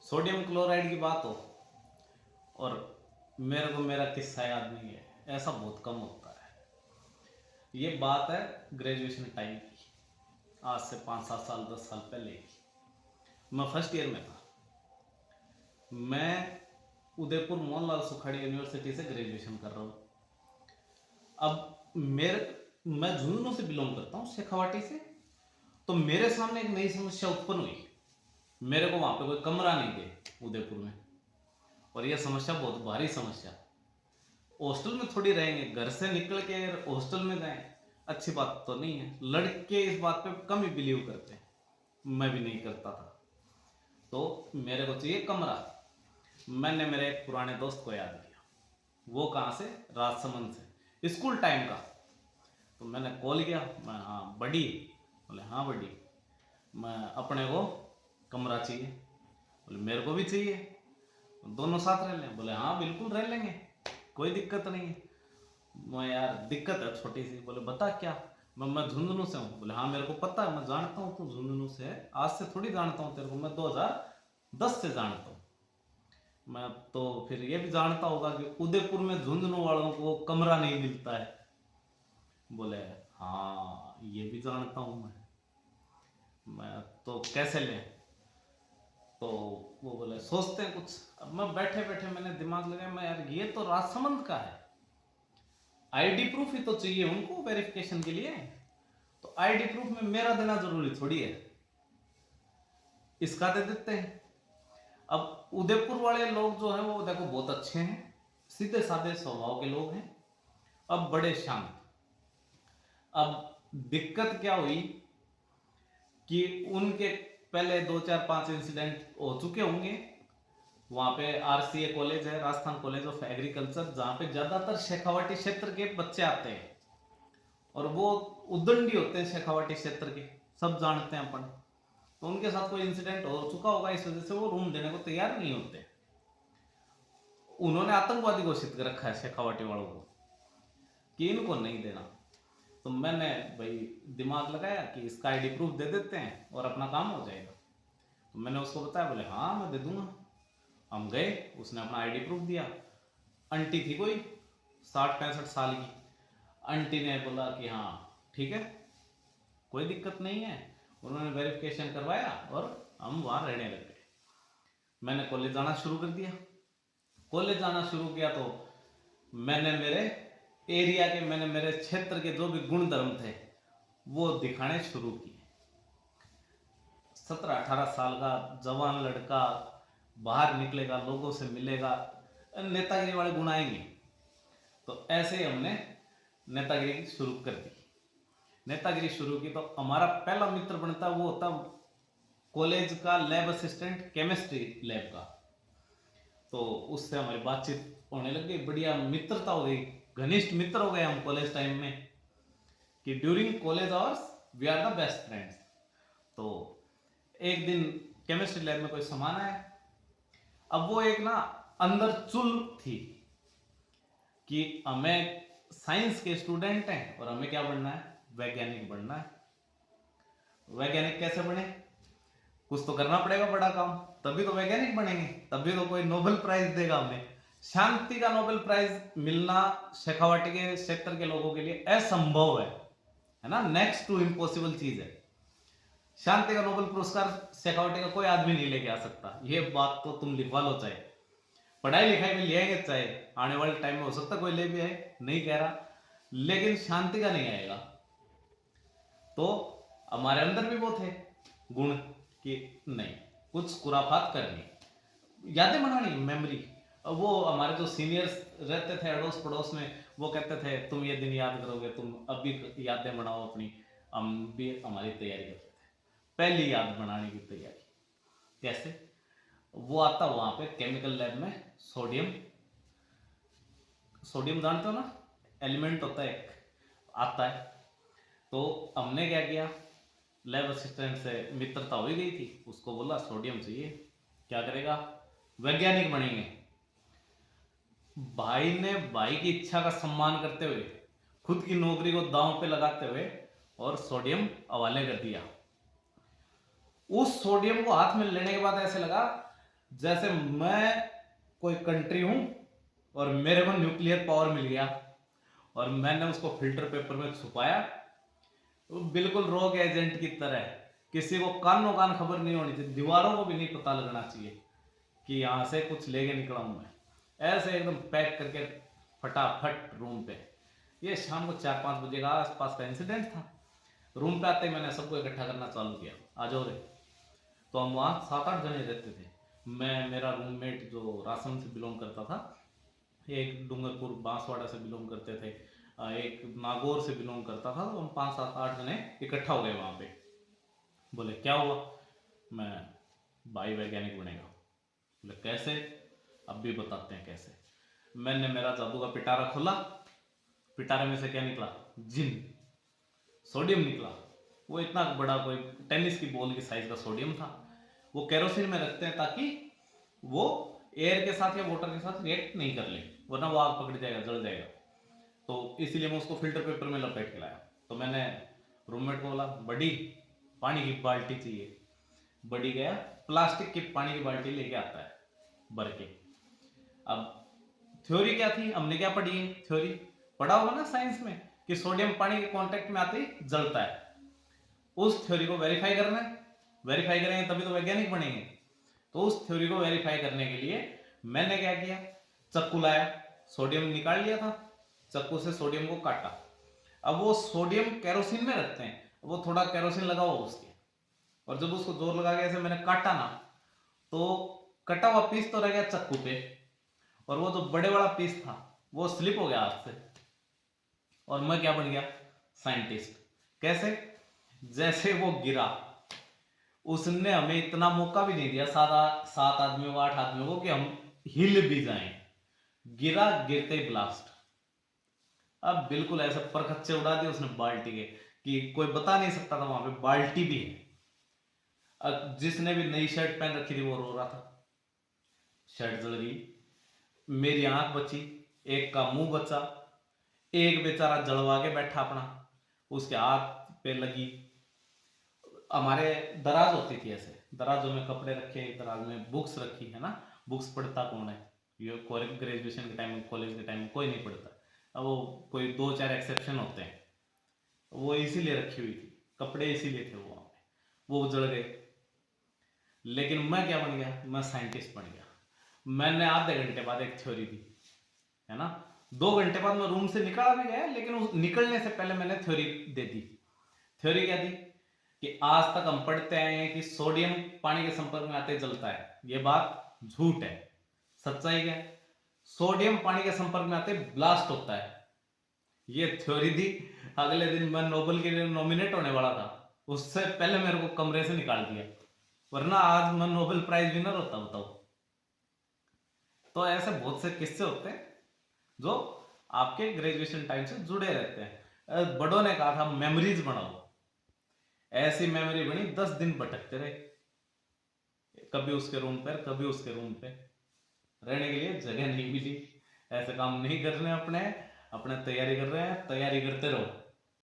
Sodium chloride की बात हो और मेरे को मेरा किस्सा याद नहीं है, ऐसा बहुत कम होता है। ये बात है ग्रेजुएशन टाइम की, आज से 5-7 साल 10 साल पहले की। मैं फर्स्ट ईयर में था। मैं उदयपुर मोहनलाल सुखाड़ी यूनिवर्सिटी से ग्रेजुएशन कर रहा हूँ। अब मैं झुंझुनू से बिलोंग करता हूँ, शेखावाटी से। तो मेरे सामने एक नई समस्या उत्पन्न हुई। मेरे को वहां पे कोई कमरा नहीं दे उदयपुर में, और यह समस्या बहुत भारी समस्या। हॉस्टल में थोड़ी रहेंगे, घर से निकल के हॉस्टल में जाएं, अच्छी बात तो नहीं है। लड़के इस बात पे कम ही बिलीव करते हैं, मैं भी नहीं करता था। तो मेरे को चाहिए कमरा। मैंने मेरे एक पुराने दोस्त को याद किया। वो कहाँ से? राजसमंद से, स्कूल टाइम का। तो मैंने कॉल किया, मैं हाँ बड़ी, बोले हाँ बड़ी, मैं अपने को कमरा चाहिए। बोले मेरे को भी चाहिए, दोनों साथ रह लें। बोले हाँ बिल्कुल रह लेंगे, कोई दिक्कत नहीं है। मैं यार दिक्कत है छोटी सी। बोले बता क्या? मैं झुंझुनू से हूँ। बोले हाँ मेरे को पता है, मैं जानता हूँ तू झुंझुनू से है, आज से थोड़ी जानता हूँ तेरे को, मैं 2010 से जानता हूँ। मैं तो फिर ये भी जानता होगा कि उदयपुर में झुंझुनू वालों को कमरा नहीं मिलता है। बोले हाँ ये भी जानता हूँ मैं तो कैसे लें? तो वो बोले सोचते हैं कुछ। अब मैं बैठे बैठे मैंने दिमाग लगाया, मैं यार ये तो राजसमंद का है, आईडी प्रूफ ही तो चाहिए उनको वेरिफिकेशन के लिए। तो आईडी प्रूफ में मेरा देना जरूरी थोड़ी है, इसका दे देते हैं। अब उदयपुर वाले लोग जो हैं वो देखो बहुत अच्छे हैं, सीधे साधे स्वभाव के लोग हैं, अब बड़े शांत। अब दिक्कत क्या हुई कि उनके पहले 2 4 5 इंसिडेंट हो चुके होंगे। वहां पे आरसीए कॉलेज है, राजस्थान कॉलेज ऑफ एग्रीकल्चर, जहां पे ज्यादातर शेखावाटी क्षेत्र के बच्चे आते हैं, और वो उद्दंडी होते हैं शेखावाटी क्षेत्र के, सब जानते हैं अपन। तो उनके साथ कोई इंसिडेंट हो चुका होगा, इस वजह से वो रूम देने को तैयार नहीं होते। उन्होंने आतंकवादी घोषित कर रखा है शेखावाटी वालों को कि इनको नहीं देना। तो मैंने भाई दिमाग लगाया कि इसका आईडी प्रूफ दे देते हैं और अपना काम हो जाएगा। तो मैंने उसको बताया, बोले हाँ मैं दे दूंगा। हम गए, उसने अपना आईडी प्रूफ दिया। आंटी थी कोई 60-65 साल की। आंटी ने बोला कि हाँ ठीक है कोई दिक्कत नहीं है। उन्होंने वेरिफिकेशन करवाया और हम वहाँ रहने लग गए। मैंने कॉलेज जाना शुरू कर दिया। कॉलेज जाना शुरू किया तो मैंने मेरे एरिया के, मैंने मेरे क्षेत्र के जो भी गुण धर्म थे वो दिखाने शुरू किए। 17-18 साल का जवान लड़का बाहर निकलेगा, लोगों से मिलेगा, नेतागिरी वाले गुण आएंगे। तो ऐसे ही हमने नेतागिरी शुरू कर दी। नेतागिरी शुरू की तो हमारा पहला मित्र बनता वो होता कॉलेज का लैब असिस्टेंट, केमिस्ट्री लैब का। तो उससे हमारी बातचीत होने लग गई, बढ़िया मित्रता हो गई, घनिष्ठ मित्र हो गए हम कॉलेज टाइम में, कि during college hours we are the best friends. तो एक दिन केमिस्ट्री लैब में कोई सामान आया। अब वो एक ना अंदर चुल थी कि हमें साइंस के स्टूडेंट हैं और हमें क्या बनना है? वैज्ञानिक बनना है। वैज्ञानिक कैसे बने? कुछ तो करना पड़ेगा बड़ा काम, तभी तो वैज्ञानिक बनेंगे, तभी तो कोई नोबेल प्राइज देगा हमें। शांति का नोबेल प्राइज मिलना शेखावाटी के क्षेत्र के लोगों के लिए असंभव है ना, नेक्स्ट टू इम्पॉसिबल चीज है। शांति का नोबेल पुरस्कार शेखावाटी का कोई आदमी नहीं लेके आ सकता, ये बात तो तुम लिखवा लो। चाहे पढ़ाई लिखाई में ले आएंगे, चाहे आने वाले टाइम में हो सकता कोई ले भी आए, नहीं कह रहा, लेकिन शांति का नहीं आएगा। तो हमारे अंदर भी वो थे गुण कि नहीं कुछ खुराफात करनी, यादें बनानी, मेमोरी। वो हमारे जो सीनियर्स रहते थे अड़ोस पड़ोस में, वो कहते थे तुम ये दिन याद करोगे, तुम अभी यादें बनाओ अपनी। हम भी हमारी तैयारी करते थे, पहली याद बनाने की तैयारी। कैसे? वो आता वहां पे केमिकल लैब में सोडियम, सोडियम जानते हो ना, एलिमेंट होता है एक, आता है। तो हमने क्या किया, लैब असिस्टेंट से मित्रता हो ही गई थी, उसको बोला सोडियम चाहिए, क्या करेगा? वैज्ञानिक बनेंगे। भाई ने भाई की इच्छा का सम्मान करते हुए, खुद की नौकरी को दांव पे लगाते हुए और सोडियम हवाले कर दिया। उस सोडियम को हाथ में लेने के बाद ऐसे लगा जैसे मैं कोई कंट्री हूं और मेरे को न्यूक्लियर पावर मिल गया और मैंने उसको फिल्टर पेपर में छुपाया, वो बिल्कुल रोग एजेंट की तरह, किसी को कानो कान खबर नहीं होनी चाहिए, दीवारों को भी नहीं पता लगना चाहिए कि यहां से कुछ लेके निकला हूं मैं। ऐसे एकदम पैक करके फटाफट रूम पे। ये शाम को 4-5 बजे का आसपास का इंसिडेंट था। रूम पे आते ही मैंने सबको इकट्ठा करना चालू किया, आ जाओ रे। तो हम वहाँ 7-8 जने रहते थे। मैं, मेरा रूममेट जो रासन से बिलोंग करता था, एक डूंगरपुर बांसवाड़ा से बिलोंग करते थे, एक नागौर से बिलोंग करता था। तो हम 5-7-8 जने इकट्ठा हो गए वहाँ पे। बोले क्या हुआ? मैं भाई वैज्ञानिक बनेगा। बोले कैसे? अब भी बताते हैं कैसे। मैंने मेरा जादू का पिटारा खोला, पिटारे में से क्या निकला? जिन, सोडियम निकला। वो इतना बड़ा, कोई टेनिस की बॉल की साइज का सोडियम था। वो केरोसिन में रखते हैं ताकि वो एयर के साथ या वाटर के साथ रिएक्ट नहीं कर ले, वरना वो आग पकड़ जाएगा, जल जाएगा। तो इसीलिए मैं उसको फिल्टर पेपर में लपेट के लाया। तो मैंने रूममेट को बोला, बड़ी पानी की बाल्टी चाहिए। बड़ी गया, प्लास्टिक की पानी की बाल्टी लेके आता है भर के। अब थ्योरी क्या थी, हमने क्या पढ़ी है? थ्योरी पढ़ा होगा ना साइंस में कि सोडियम पानी के कांटेक्ट में आते ही जलता है। उस थ्योरी को वेरीफाई करना है, वेरीफाई करेंगे तभी तो वैज्ञानिक बनेंगे। तो उस थ्योरी को वेरीफाई करने के लिए मैंने क्या किया, चाकू लाया, सोडियम निकाल लिया था, चाकू से सोडियम को काटा। अब वो सोडियम केरोसिन में रखते हैं, वो थोड़ा केरोसिन लगा हुआ उसके, और जब उसको जोर लगा के ऐसे मैंने काटा ना, तो कटा हुआ पीस तो रह गया चाकू पे, और वो जो बड़े वाला पीस था वो स्लिप हो गया हाथ से, और मैं क्या बन गया? साइंटिस्ट। कैसे? जैसे वो गिरा, उसने हमें इतना मौका भी नहीं दिया, 7 आदमियों को, 8 आदमियों को, कि हम हिल भी जाएं। गिरा, गिरते ही ब्लास्ट। अब बिल्कुल ऐसे परखच्चे उड़ा दिए उसने बाल्टी के, कि कोई बता नहीं सकता था वहां पे बाल्टी भी है। अब जिसने भी नई शर्ट पहन रखी थी वो रो रहा था, शर्ट जल गई। मेरी आंख बची, एक का मुंह बचा, एक बेचारा जलवा के बैठा अपना, उसके हाथ पे लगी। हमारे दराज होती थी, ऐसे दराजों में कपड़े रखे, दराज में बुक्स रखी है ना। बुक्स पढ़ता कौन है? ये ग्रेजुएशन के टाइम में, कॉलेज के टाइम में कोई नहीं पढ़ता। अब वो कोई 2-4 एक्सेप्शन होते हैं, वो इसीलिए रखी हुई थी, कपड़े इसीलिए थे वहां पे। वो उजड़ गए। लेकिन मैं क्या बन गया? मैं साइंटिस्ट बन गया। मैंने आधे घंटे बाद एक थ्योरी दी, है ना। 2 घंटे बाद मैं रूम से निकला भी गया, लेकिन उस निकलने से पहले मैंने थ्योरी दे दी। थ्योरी क्या दी? कि आज तक हम पढ़ते आए हैं कि सोडियम पानी के संपर्क में आते ही जलता है, ये बात झूठ है। सच्चाई क्या है? सोडियम पानी के संपर्क में आते ही ब्लास्ट होता है। ये थ्योरी दी। अगले दिन मैं नोबेल के लिए नॉमिनेट होने वाला था, उससे पहले मेरे को कमरे से निकाल दिया, वरना आज मैं नोबेल प्राइज विनर होता, बताओ। तो ऐसे बहुत से किस्से होते हैं जो आपके ग्रेजुएशन टाइम से जुड़े रहते हैं। बड़ों ने कहा था मेमोरीज बनाओ, ऐसी मेमोरी बनी, 10 दिन भटकते रहे, कभी उसके रूम पर, कभी उसके रूम पे, रहने के लिए जगह नहीं मिली। ऐसे काम नहीं करने अपने, अपने तैयारी कर रहे हैं, तैयारी करते रहो।